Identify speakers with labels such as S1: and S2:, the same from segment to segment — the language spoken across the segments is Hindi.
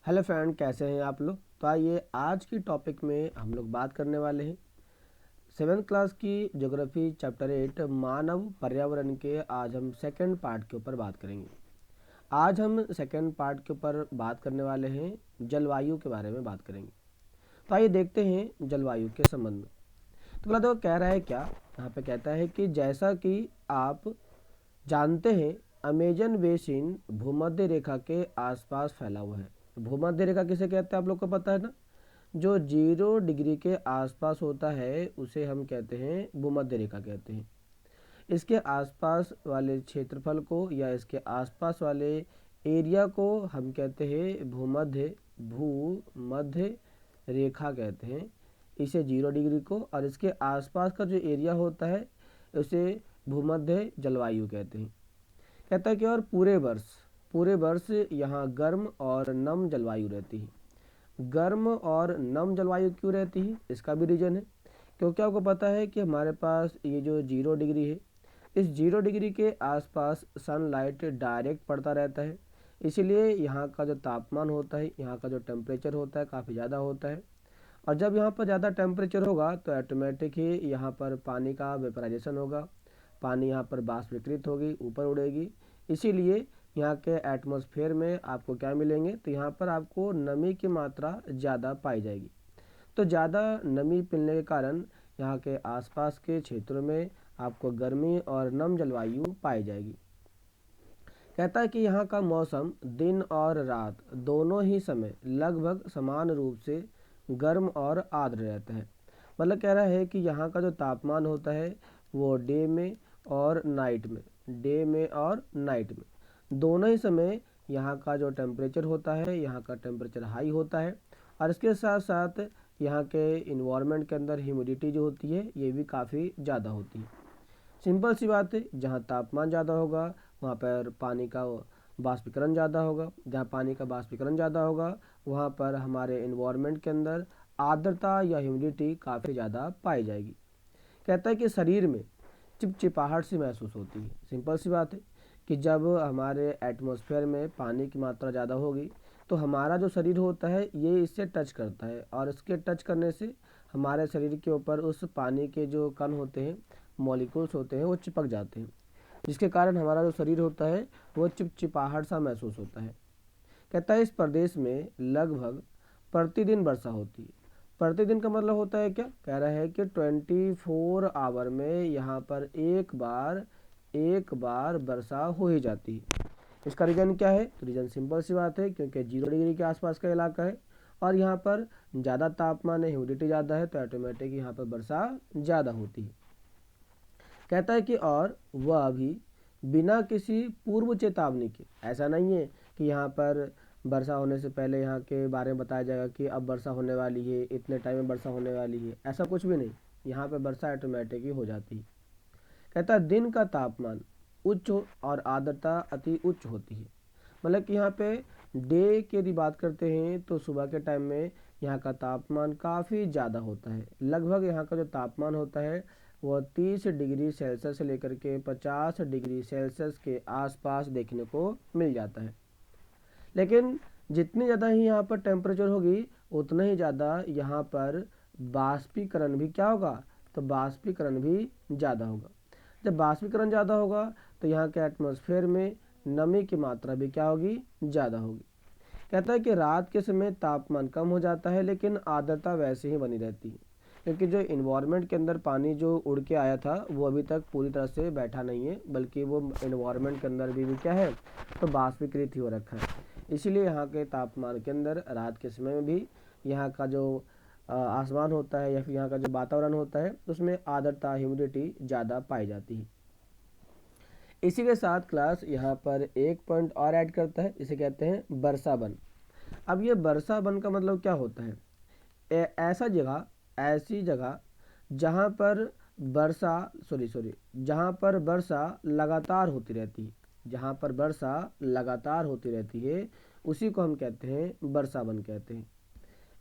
S1: हेलो फ्रेंड, कैसे हैं आप लोग। तो आइए आज की टॉपिक में हम लोग बात करने वाले हैं 7th क्लास की ज्योग्राफी चैप्टर 8 मानव पर्यावरण के। आज हम सेकंड पार्ट के ऊपर बात करेंगे। आज हम सेकंड पार्ट के ऊपर बात करने वाले हैं, जलवायु के बारे में बात करेंगे। तो आइए देखते हैं जलवायु के संबंध में। तो पहले तो कह रहा है क्या, यहाँ पे कहता है कि जैसा कि आप जानते हैं अमेजन बेसिन भूमध्य रेखा के आसपास फैला हुआ है। भूमध्य रेखा किसे कहते हैं आप लोग को पता है ना। जो 0 डिग्री के आसपास होता है उसे हम कहते हैं भूमध्य रेखा कहते हैं। इसके आसपास वाले क्षेत्रफल को या इसके आसपास वाले एरिया को हम कहते हैं भूमध्य रेखा कहते हैं इसे 0 डिग्री को, और इसके आसपास का जो एरिया होता है उसे भूमध्य जलवायु कहते हैं। कहता है कि और पूरे वर्ष यहाँ गर्म और नम जलवायु रहती है। गर्म और नम जलवायु क्यों रहती है, इसका भी रीज़न है। क्योंकि आपको पता है कि हमारे पास ये जो 0 डिग्री है, इस 0 डिग्री के आसपास सनलाइट डायरेक्ट पड़ता रहता है। इसीलिए यहाँ का जो तापमान होता है, यहाँ का जो टेम्परेचर होता है काफ़ी ज़्यादा होता है। और जब यहाँ पर ज़्यादा टेम्परेचर होगा तो ऑटोमेटिक ही यहाँ पर पानी का वेपराइजेशन होगा, पानी यहाँ पर बाष्पीकृत होगी, ऊपर उड़ेगी। इसीलिए यहाँ के एटमॉस्फेयर में आपको क्या मिलेंगे, तो यहाँ पर आपको नमी की मात्रा ज़्यादा पाई जाएगी। तो ज़्यादा नमी मिलने के कारण यहाँ के आसपास के क्षेत्रों में आपको गर्मी और नम जलवायु पाई जाएगी। कहता है कि यहाँ का मौसम दिन और रात दोनों ही समय लगभग समान रूप से गर्म और आर्द्र रहता है। मतलब कह रहा है कि यहाँ का जो तापमान होता है वो डे में और नाइट में दोनों ही समय यहाँ का जो टेम्परेचर होता है, यहाँ का टेम्परेचर हाई होता है। और इसके साथ साथ यहाँ के इन्वायरमेंट के अंदर ह्यूमिडिटी जो होती है ये भी काफ़ी ज़्यादा होती है। सिंपल सी बात है, जहाँ तापमान ज़्यादा होगा वहाँ पर पानी का बाष्पीकरण ज़्यादा होगा, जहाँ पानी का बाष्पीकरण ज़्यादा होगा वहाँ पर हमारे इन्वायरमेंट के अंदर आर्द्रता या ह्यूमिडिटी काफ़ी ज़्यादा पाई जाएगी। कहता है कि शरीर में चिपचिपाहट सी महसूस होती है। सिंपल सी बात है कि जब हमारे एटमॉस्फेयर में पानी की मात्रा ज़्यादा होगी तो हमारा जो शरीर होता है ये इससे टच करता है, और इसके टच करने से हमारे शरीर के ऊपर उस पानी के जो कण होते हैं, मॉलिक्यूल्स होते हैं, वो चिपक जाते हैं, जिसके कारण हमारा जो शरीर होता है वो चिपचिपाहट सा महसूस होता है। कहता है इस प्रदेश में लगभग प्रतिदिन वर्षा होती है। प्रतिदिन का मतलब होता है क्या, कह रहा है कि 24 आवर में यहाँ पर एक बार वर्षा हो ही जाती है। इसका रीज़न क्या है, तो रीज़न सिंपल सी बात है, क्योंकि 0 डिग्री के आसपास का इलाका है और यहाँ पर ज़्यादा तापमान है, ह्यूमिडिटी ज़्यादा है, तो ऑटोमेटिक यहाँ पर वर्षा ज़्यादा होती है। कहता है कि और वह अभी बिना किसी पूर्व चेतावनी के, ऐसा नहीं है कि यहाँ पर वर्षा होने से पहले यहाँ के बारे में बताया जाएगा कि अब वर्षा होने वाली है, इतने टाइम में वर्षा होने वाली है, ऐसा कुछ भी नहीं। यहाँ पे वर्षा ऑटोमेटिक ही हो जाती है। कहता है दिन का तापमान उच्च और आर्द्रता अति उच्च होती है। मतलब कि यहाँ पे डे की यदि बात करते हैं तो सुबह के टाइम में यहाँ का तापमान काफ़ी ज़्यादा होता है। लगभग यहाँ का जो तापमान होता है वह 30 डिग्री सेल्सियस से लेकर के 50 डिग्री सेल्सियस के आसपास देखने को मिल जाता है। लेकिन जितनी ज़्यादा ही यहाँ पर टेम्परेचर होगी उतना ही ज़्यादा यहाँ पर बाष्पीकरण भी क्या होगा, तो बाष्पीकरण भी ज़्यादा होगा। जब बाष्पीकरण ज़्यादा होगा तो यहाँ के एटमॉस्फेयर में नमी की मात्रा भी क्या होगी, ज़्यादा होगी। कहता है कि रात के समय तापमान कम हो जाता है लेकिन आर्द्रता वैसे ही बनी रहती है, क्योंकि जो इन्वायरमेंट के अंदर पानी जो उड़ के आया था वो अभी तक पूरी तरह से बैठा नहीं है, बल्कि वो इन्वायरमेंट के अंदर भी क्या है, तो बाष्पीकृत ही हो रखा है। इसीलिए यहाँ के तापमान के अंदर रात के समय में भी यहाँ का जो आसमान होता है या फिर यहाँ का जो वातावरण होता है उसमें आर्द्रता ह्यूमिडिटी ज़्यादा पाई जाती है। इसी के साथ क्लास यहाँ पर एक पॉइंट और ऐड करता है, इसे कहते हैं वर्षा वन। अब ये वर्षा वन का मतलब क्या होता है, ऐसी जगह जहाँ पर जहाँ पर वर्षा लगातार होती रहती है, जहाँ पर वर्षा लगातार होती रहती है उसी को हम कहते हैं वर्षा वन कहते हैं।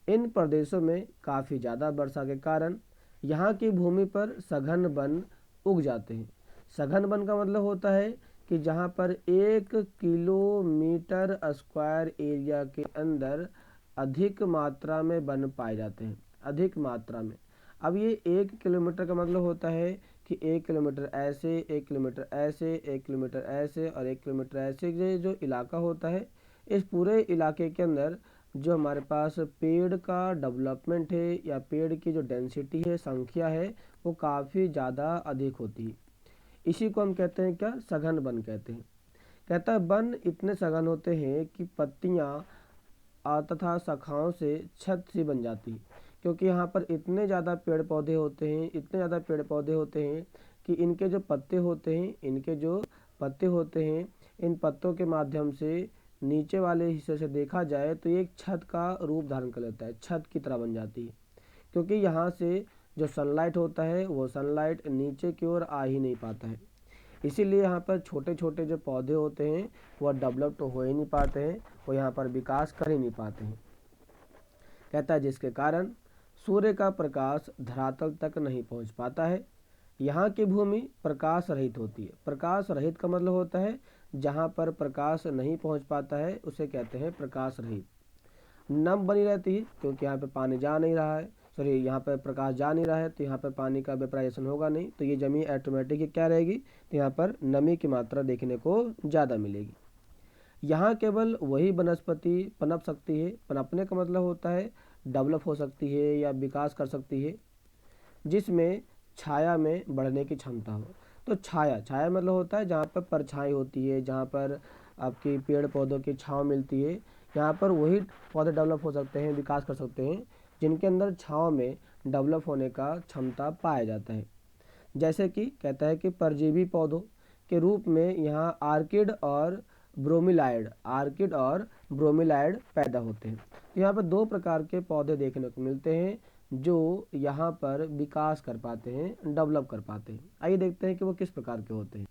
S1: इन प्रदेशों में काफ़ी ज़्यादा वर्षा के कारण यहाँ की भूमि पर सघन वन उग जाते हैं। सघन वन का मतलब होता है कि जहाँ पर 1 किलोमीटर स्क्वायर एरिया के अंदर अधिक मात्रा में वन पाए जाते हैं, अधिक मात्रा में। अब ये 1 किलोमीटर का मतलब होता है कि 1 किलोमीटर ऐसे, 1 किलोमीटर ऐसे, 1 किलोमीटर ऐसे और 1 किलोमीटर ऐसे, ये जो इलाका होता है, इस पूरे इलाके के अंदर जो हमारे पास पेड़ का डेवलपमेंट है या पेड़ की जो डेंसिटी है, संख्या है, वो काफ़ी ज़्यादा अधिक होती है। इसी को हम कहते हैं क्या, सघन वन कहते हैं। कहता है वन इतने सघन होते हैं कि पत्तियाँ तथा शाखाओं से छत सी बन जाती है, क्योंकि यहाँ पर इतने ज़्यादा पेड़ पौधे होते हैं, इतने ज़्यादा पेड़ पौधे होते हैं कि इनके जो पत्ते होते हैं, इन पत्तों के माध्यम से नीचे वाले हिस्से से देखा जाए तो ये एक छत का रूप धारण कर लेता है, छत की तरह बन जाती है, क्योंकि यहाँ से जो सनलाइट होता है वो सनलाइट नीचे की ओर आ ही नहीं पाता है। इसीलिए यहाँ पर छोटे छोटे जो पौधे होते हैं वह डेवलप तो हो ही नहीं पाते हैं, वो यहाँ पर विकास कर ही नहीं पाते हैं। कहता है जिसके कारण सूर्य का प्रकाश धरातल तक नहीं पहुँच पाता है। यहाँ की भूमि प्रकाश रहित होती है। प्रकाश रहित का मतलब होता है जहाँ पर प्रकाश नहीं पहुँच पाता है उसे कहते हैं प्रकाश रहित। नम बनी रहती है क्योंकि यहाँ पे पानी जा नहीं रहा है, सॉरी यहाँ पर प्रकाश जा नहीं रहा है, तो यहाँ पर पानी का वेपराइजेशन होगा नहीं, तो ये जमीन ऑटोमेटिक क्या रहेगी, तो यहाँ पर नमी की मात्रा देखने को ज़्यादा मिलेगी। यहाँ केवल वही वनस्पति पनप सकती है, पनपने का मतलब होता है डेवलप हो सकती है या विकास कर सकती है, जिसमें छाया में बढ़ने की क्षमता हो। तो छाया मतलब होता है जहाँ पर परछाई होती है, जहाँ पर आपकी पेड़ पौधों की छाँव मिलती है, यहाँ पर वही पौधे डेवलप हो सकते हैं, विकास कर सकते हैं जिनके अंदर छाँव में डेवलप होने का क्षमता पाया जाता है। जैसे कि कहता है कि परजीवी पौधों के रूप में यहाँ आर्किड और ब्रोमिलाइड पैदा होते हैं। तो यहाँ पर 2 प्रकार के पौधे देखने को मिलते हैं जो यहाँ पर विकास कर पाते हैं, डेवलप कर पाते हैं। आइए देखते हैं कि वो किस प्रकार के होते हैं।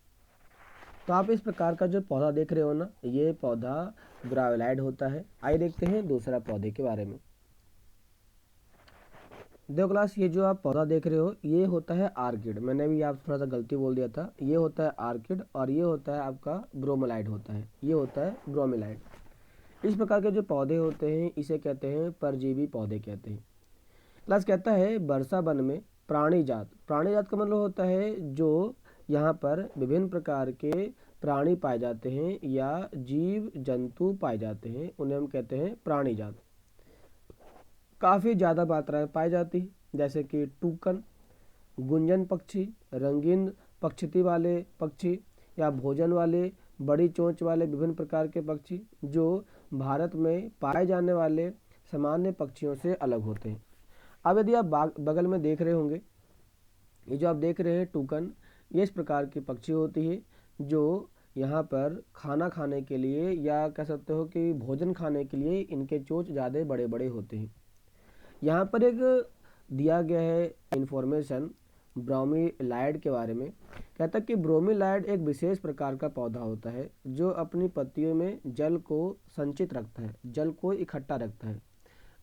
S1: तो आप इस प्रकार का जो पौधा देख रहे हो ना, ये पौधा ब्रोमिलाइड होता है। आइए देखते हैं दूसरा पौधे के बारे में। देखो क्लास, ये जो आप पौधा देख रहे हो ये होता है आर्किड। मैंने भी आप थोड़ा सा गलती बोल दिया था, ये होता है आर्किड और ये होता है आपका ब्रोमिलाइड होता है, ये होता है ब्रोमिलाइड। इस प्रकार के जो पौधे होते हैं इसे कहते हैं परजीवी पौधे कहते हैं। क्लास कहता है वर्षा वन में प्राणी जात का मतलब होता है जो यहाँ पर विभिन्न प्रकार के प्राणी पाए जाते हैं या जीव जंतु पाए जाते हैं, उन्हें हम कहते हैं प्राणी जात। काफ़ी ज़्यादा मात्रा में पाई जाती है, जैसे कि टूकन, गुंजन पक्षी, रंगीन पक्षिति वाले पक्षी या भोजन वाले बड़ी चोंच वाले विभिन्न प्रकार के पक्षी जो भारत में पाए जाने वाले सामान्य पक्षियों से अलग होते हैं। अब यदि आप बगल में देख रहे होंगे, ये जो आप देख रहे हैं टूकन, ये इस प्रकार की पक्षी होती है जो यहाँ पर खाना खाने के लिए या कह सकते हो कि भोजन खाने के लिए इनके चोंच ज़्यादा बड़े बड़े होते हैं। यहाँ पर एक दिया गया है इन्फॉर्मेशन ब्रोमीलाइड के बारे में। कहता है कि ब्रोमीलाइड एक विशेष प्रकार का पौधा होता है जो अपनी पत्तियों में जल को संचित रखता है, जल को इकट्ठा रखता है।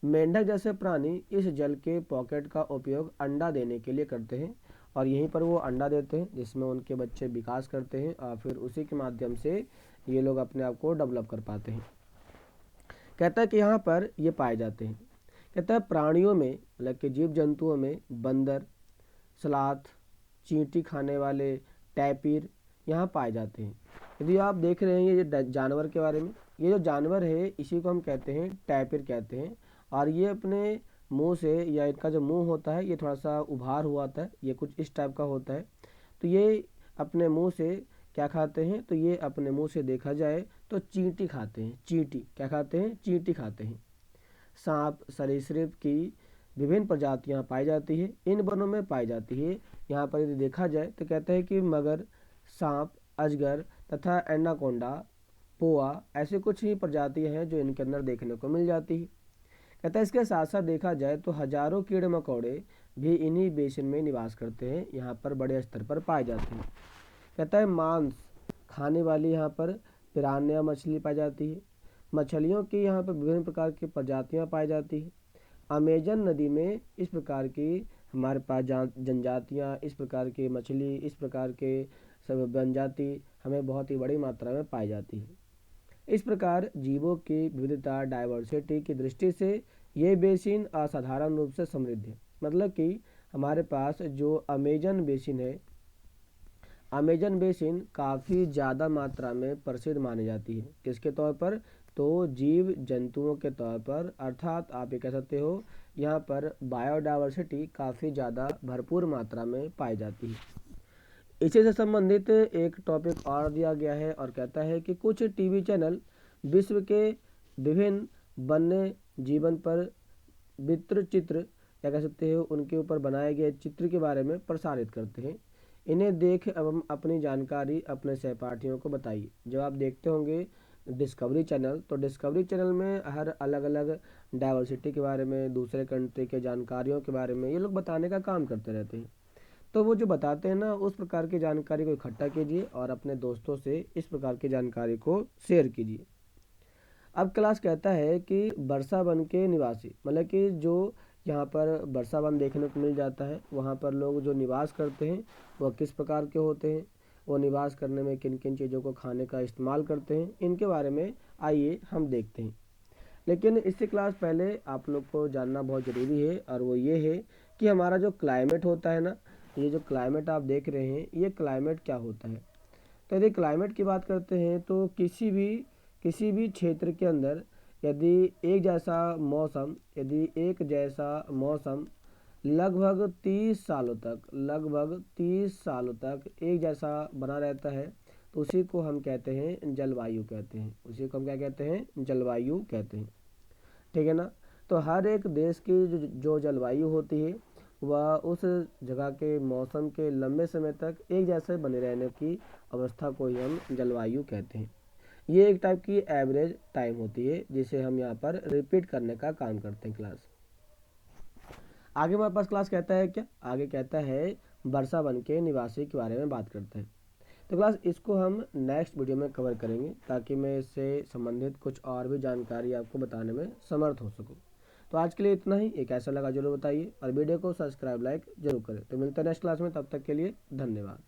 S1: मेंढक जैसे प्राणी इस जल के पॉकेट का उपयोग अंडा देने के लिए करते हैं और यहीं पर वो अंडा देते हैं जिसमें उनके बच्चे विकास करते हैं और फिर उसी के माध्यम से ये लोग अपने आप को डेवलप कर पाते हैं। कहता है कि यहाँ पर ये पाए जाते हैं। कहता है प्राणियों में मतलब कि जीव जंतुओं में बंदर, सलाथ, चींटी खाने वाले टैपिर यहाँ पाए जाते हैं। यदि आप देख रहे हैं ये जानवर के बारे में, ये जो जानवर है इसी को हम कहते हैं टैपिर कहते हैं और ये अपने मुंह से या इनका जो मुंह होता है ये थोड़ा सा उभार हुआ था, ये कुछ इस टाइप का होता है। तो ये अपने मुंह से क्या खाते हैं, तो ये अपने मुंह से देखा जाए तो चींटी खाते हैं। चींटी क्या खाते हैं, चींटी खाते हैं। सांप, सरीसृप की विभिन्न प्रजातियां पाई जाती है, इन वनों में पाई जाती है। यहाँ पर यदि देखा जाए तो कहते हैं कि मगर, सांप, अजगर तथा एनाकोंडा, पोआ ऐसे कुछ ही प्रजातियां हैं जो इनके अंदर देखने को मिल जाती है। कहता है इसके साथ साथ देखा जाए तो हजारों कीड़े मकोड़े भी इन्हीं बेसिन में निवास करते हैं, यहाँ पर बड़े स्तर पर पाए जाते हैं। कहता है मांस खाने वाली यहाँ पर पिरान्या मछली पाई जाती है। मछलियों की यहाँ पर विभिन्न प्रकार की प्रजातियाँ पाई जाती हैं। अमेजन नदी में इस प्रकार की हमारे पास जनजातियाँ, इस प्रकार की मछली, इस प्रकार के सब जनजाति हमें बहुत ही बड़ी मात्रा में पाई जाती है। इस प्रकार जीवों की विविधता डाइवर्सिटी की दृष्टि से ये बेसिन असाधारण रूप से समृद्ध है। मतलब कि हमारे पास जो अमेजन बेसिन है, अमेजन बेसिन काफ़ी ज़्यादा मात्रा में प्रसिद्ध मानी जाती है। किसके तौर पर? तो जीव जंतुओं के तौर पर, अर्थात आप ये कह सकते हो यहाँ पर बायोडाइवर्सिटी काफ़ी ज़्यादा भरपूर मात्रा में पाई जाती है। इसी से संबंधित एक टॉपिक और दिया गया है और कहता है कि कुछ टीवी चैनल विश्व के विभिन्न वन्य जीवन पर वित्र चित्र क्या कह सकते हो उनके ऊपर बनाए गए चित्र के बारे में प्रसारित करते हैं। इन्हें देख एवं अपनी जानकारी अपने सहपाठियों को बताइए। जब आप देखते होंगे डिस्कवरी चैनल, तो डिस्कवरी चैनल में हर अलग अलग डाइवर्सिटी के बारे में, दूसरे कंट्री के जानकारियों के बारे में ये लोग बताने का काम करते रहते हैं। तो वो जो बताते हैं ना, उस प्रकार की जानकारी को इकट्ठा कीजिए और अपने दोस्तों से इस प्रकार की जानकारी को शेयर कीजिए। अब क्लास कहता है कि वर्षा वन के निवासी, मतलब कि जो यहाँ पर वर्षा वन देखने को मिल जाता है, वहाँ पर लोग जो निवास करते हैं वह किस प्रकार के होते हैं, वो निवास करने में किन किन चीज़ों को खाने का इस्तेमाल करते हैं, इनके बारे में आइए हम देखते हैं। लेकिन इससे क्लास पहले आप लोग को जानना बहुत ज़रूरी है, और वो ये है कि हमारा जो क्लाइमेट होता है ना, ये जो क्लाइमेट आप देख रहे हैं, ये क्लाइमेट क्या होता है। तो यदि क्लाइमेट की बात करते हैं तो किसी भी क्षेत्र के अंदर यदि एक जैसा मौसम लगभग 30 सालों तक एक जैसा बना रहता है, तो उसी को हम कहते हैं जलवायु कहते हैं। उसी को हम क्या कहते हैं? जलवायु कहते हैं। ठीक है ना। तो हर एक देश की जो जलवायु होती है वह उस जगह के मौसम के लंबे समय तक एक जैसे बने रहने की अवस्था को ही हम जलवायु कहते हैं। ये एक टाइप की एवरेज टाइम होती है जिसे हम यहाँ पर रिपीट करने का काम करते हैं। क्लास आगे हमारे पास क्लास कहता है क्या? आगे कहता है वर्षा वन के निवासी के बारे में बात करते हैं। तो क्लास इसको हम नेक्स्ट वीडियो में कवर करेंगे, ताकि मैं इससे संबंधित कुछ और भी जानकारी आपको बताने में समर्थ हो सकूं। तो आज के लिए इतना ही। एक ऐसा लगा जरूर बताइए और वीडियो को सब्सक्राइब लाइक जरूर करें। तो मिलते हैं नेक्स्ट क्लास में, तब तक के लिए धन्यवाद।